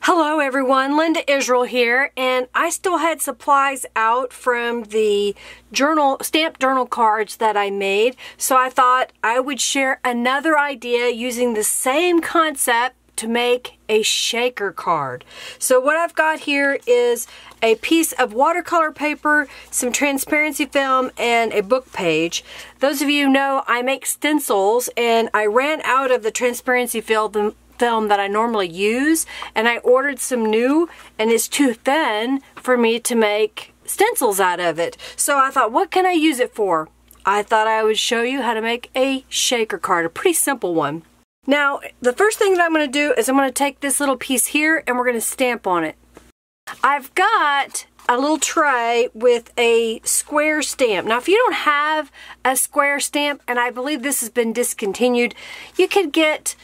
Hello everyone, Linda Israel here, and I still had supplies out from the stamped journal cards that I made, so I thought I would share another idea using the same concept to make a shaker card. So what I've got here is a piece of watercolor paper, some transparency film, and a book page. Those of you who know I make stencils, and I ran out of the transparency film that I normally use, and I ordered some new, and it's too thin for me to make stencils out of it. So I thought, what can I use it for? I thought I would show you how to make a shaker card, a pretty simple one. Now, the first thing that I'm going to do is I'm going to take this little piece here and we're going to stamp on it. I've got a little tray with a square stamp. Now, if you don't have a square stamp, and I believe this has been discontinued, you could get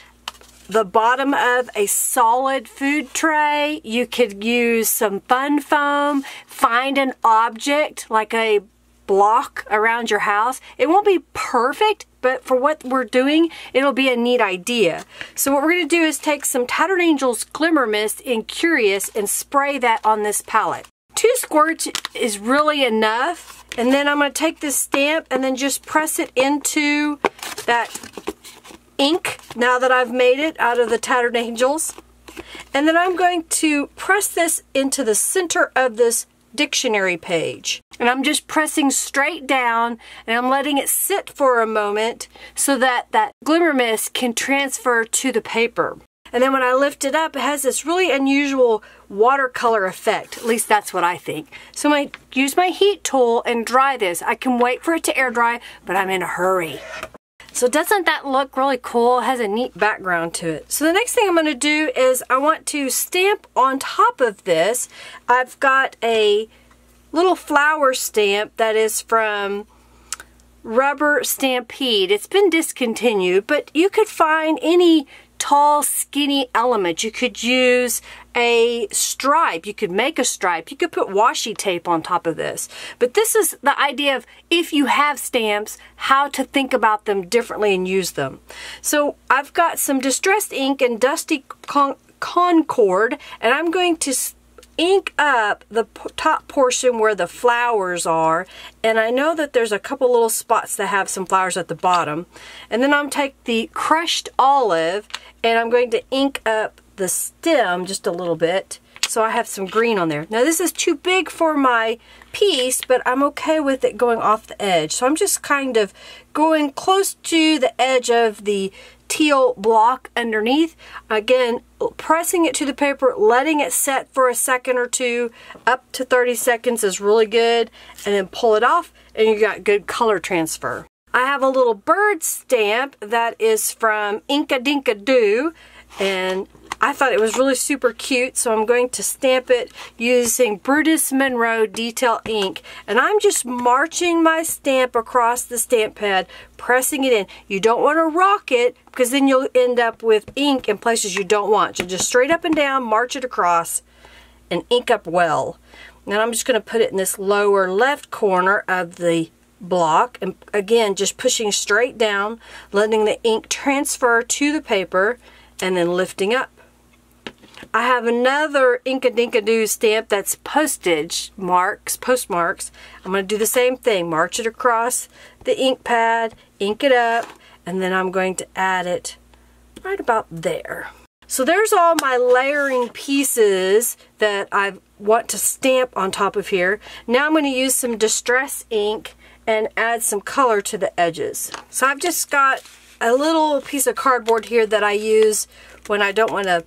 the bottom of a solid food tray. You could use some fun foam, find an object like a block around your house. It won't be perfect, but for what we're doing, it'll be a neat idea. So what we're going to do is take some Tattered Angels Glimmer Mist in Curious and spray that on this palette. 2 squirts is really enough, and then I'm going to take this stamp and then just press it into that ink now that I've made it out of the Tattered Angels. And then I'm going to press this into the center of this dictionary page. And I'm just pressing straight down, and I'm letting it sit for a moment so that that glimmer mist can transfer to the paper. And then when I lift it up, it has this really unusual watercolor effect. At least that's what I think. So I'm going to use my heat tool and dry this. I can wait for it to air dry, but I'm in a hurry. So doesn't that look really cool? It has a neat background to it. So the next thing I'm going to do is I want to stamp on top of this. I've got a little flower stamp that is from Rubber Stampede. It's been discontinued, but you could find any tall, skinny element. You could use a stripe. You could make a stripe. You could put washi tape on top of this. But this is the idea of, if you have stamps, how to think about them differently and use them. So I've got some distressed ink and Dusty Concord, and I'm going to ink up the top portion where the flowers are, and I know that there's a couple little spots that have some flowers at the bottom. And then I'm going to take the crushed olive and I'm going to ink up the stem just a little bit so I have some green on there. Now this is too big for my piece, but I'm okay with it going off the edge. So I'm just kind of going close to the edge of the teal block underneath. Again, pressing it to the paper, letting it set for a second or two, up to 30 seconds is really good, and then pull it off and you got good color transfer. I have a little bird stamp that is from Inka Dinka Doo, and I thought it was really super cute, so I'm going to stamp it using Brutus Monroe detail ink, and I'm just marching my stamp across the stamp pad, pressing it in. You don't want to rock it, because then you'll end up with ink in places you don't want. So just straight up and down, march it across, and ink up well. Now I'm just going to put it in this lower left corner of the block, and again just pushing straight down, letting the ink transfer to the paper, and then lifting up. I have another Inka Dinka Doo stamp that's postmarks. I'm going to do the same thing. March it across the ink pad, ink it up, and then I'm going to add it right about there. So there's all my layering pieces that I want to stamp on top of here. Now I'm going to use some distress ink and add some color to the edges. So I've just got a little piece of cardboard here that I use when I don't want to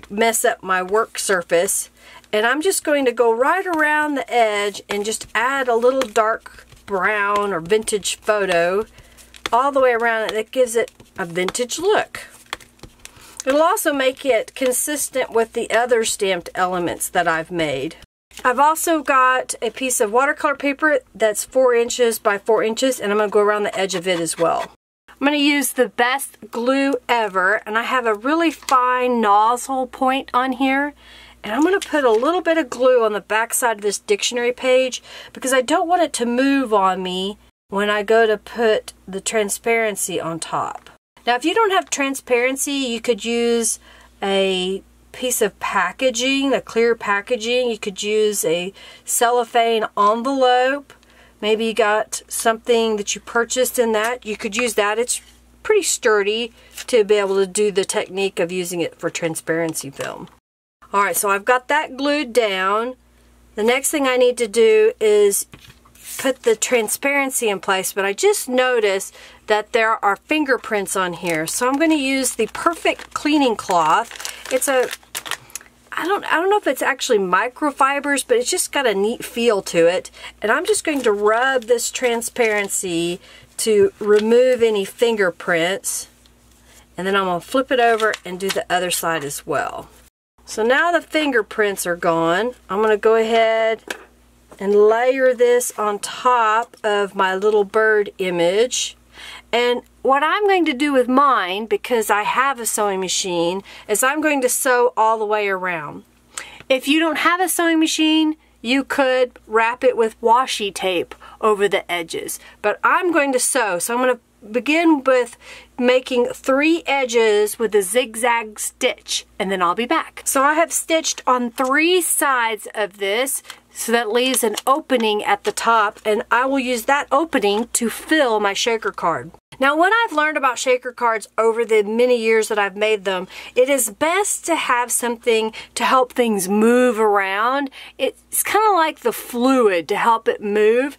mess up my work surface, and I'm just going to go right around the edge and just add a little dark brown or vintage photo all the way around it. That gives it a vintage look. It'll also make it consistent with the other stamped elements that I've made. I've also got a piece of watercolor paper that's 4 inches by 4 inches, and I'm going to go around the edge of it as well. I'm going to use the best glue ever, and I have a really fine nozzle point on here, and I'm going to put a little bit of glue on the back side of this dictionary page because I don't want it to move on me when I go to put the transparency on top. Now if you don't have transparency, you could use a piece of packaging, a clear packaging. You could use a cellophane envelope. Maybe you got something that you purchased in that. You could use that. It's pretty sturdy to be able to do the technique of using it for transparency film. Alright, so I've got that glued down. The next thing I need to do is put the transparency in place, but I just noticed that there are fingerprints on here. So I'm going to use the Perfect cleaning cloth. It's a, I don't know if it's actually microfibers, but it's just got a neat feel to it. And I'm just going to rub this transparency to remove any fingerprints. And then I'm going to flip it over and do the other side as well. So now the fingerprints are gone. I'm going to go ahead and layer this on top of my little bird image. And what I'm going to do with mine, because I have a sewing machine, is I'm going to sew all the way around. If you don't have a sewing machine, you could wrap it with washi tape over the edges. But I'm going to sew, so I'm going to begin with making 3 edges with a zigzag stitch, and then I'll be back. So I have stitched on 3 sides of this, so that leaves an opening at the top, and I will use that opening to fill my shaker card. Now, what I've learned about shaker cards over the many years that I've made them, it is best to have something to help things move around. It's kind of like the fluid to help it move.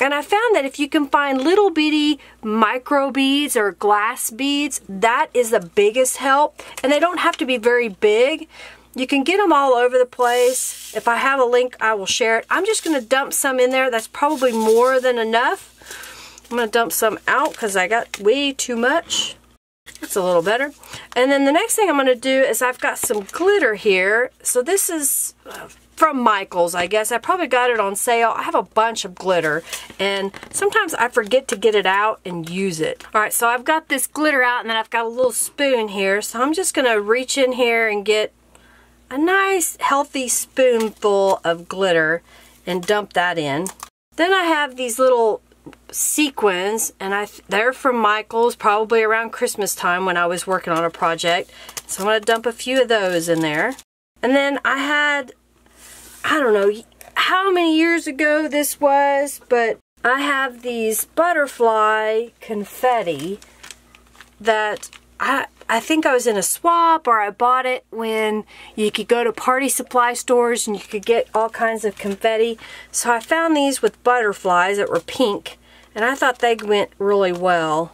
And I found that if you can find little bitty micro beads or glass beads, that is the biggest help. And they don't have to be very big. You can get them all over the place. If I have a link, I will share it. I'm just going to dump some in there. That's probably more than enough. I'm going to dump some out because I got way too much. That's a little better. And then the next thing I'm going to do is I've got some glitter here. So this is from Michael's, I guess. I probably got it on sale. I have a bunch of glitter, and sometimes I forget to get it out and use it. Alright, so I've got this glitter out, and then I've got a little spoon here. So I'm just going to reach in here and get a nice healthy spoonful of glitter and dump that in. Then I have these little sequins, and they're from Michael's, probably around Christmas time when I was working on a project. So I'm going to dump a few of those in there. And then I had, I don't know how many years ago this was, but I have these butterfly confetti that I think I was in a swap, or I bought it when you could go to party supply stores and you could get all kinds of confetti. So I found these with butterflies that were pink, and I thought they went really well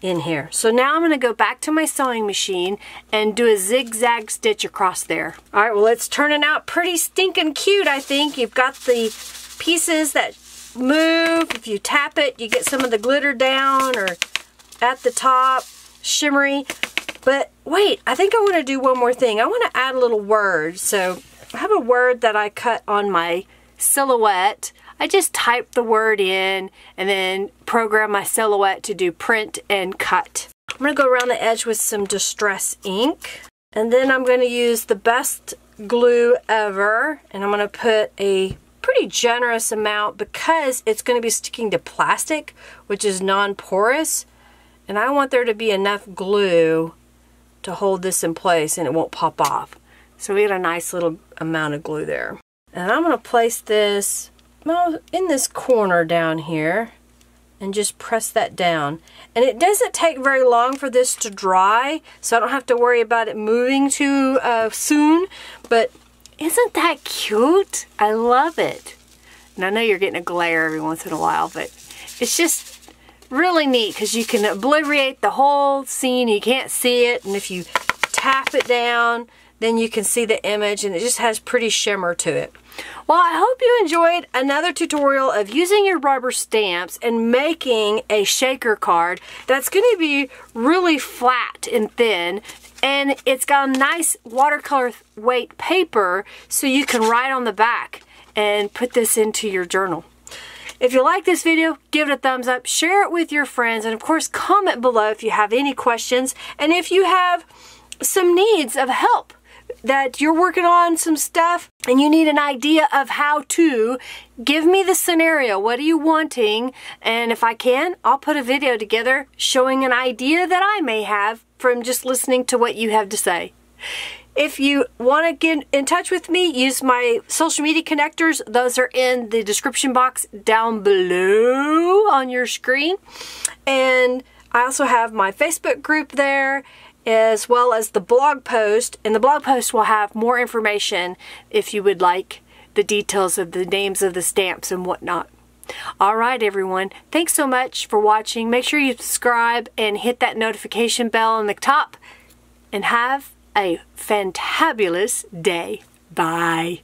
in here. So now I'm going to go back to my sewing machine and do a zigzag stitch across there. Alright, well, it's turning out pretty stinking cute, I think. You've got the pieces that move. If you tap it, you get some of the glitter down or at the top, shimmery. But wait, I think I want to do one more thing. I want to add a little word. So I have a word that I cut on my silhouette. I just type the word in and then program my silhouette to do print and cut. I'm going to go around the edge with some Distress ink. And then I'm going to use the best glue ever. And I'm going to put a pretty generous amount because it's going to be sticking to plastic, which is non-porous. And I want there to be enough glue to hold this in place and it won't pop off. So we got a nice little amount of glue there. And I'm going to place this in this corner down here and just press that down. And it doesn't take very long for this to dry, so I don't have to worry about it moving too soon. But isn't that cute? I love it. And I know you're getting a glare every once in a while, but it's just really neat because you can obliterate the whole scene. You can't see it, and if you tap it down, then you can see the image, and it just has pretty shimmer to it. Well, I hope you enjoyed another tutorial of using your rubber stamps and making a shaker card that's going to be really flat and thin, and it's got a nice watercolor weight paper so you can write on the back and put this into your journal. If you like this video, give it a thumbs up, share it with your friends, and of course comment below if you have any questions, and if you have some needs of help, that you're working on some stuff and you need an idea of how to, give me the scenario. What are you wanting? And if I can, I'll put a video together showing an idea that I may have from just listening to what you have to say. If you want to get in touch with me, use my social media connectors. Those are in the description box down below on your screen. And I also have my Facebook group there, as well as the blog post. And the blog post will have more information if you would like the details of the names of the stamps and whatnot. Alright everyone, thanks so much for watching. Make sure you subscribe and hit that notification bell on the top. And have a fantabulous day. Bye.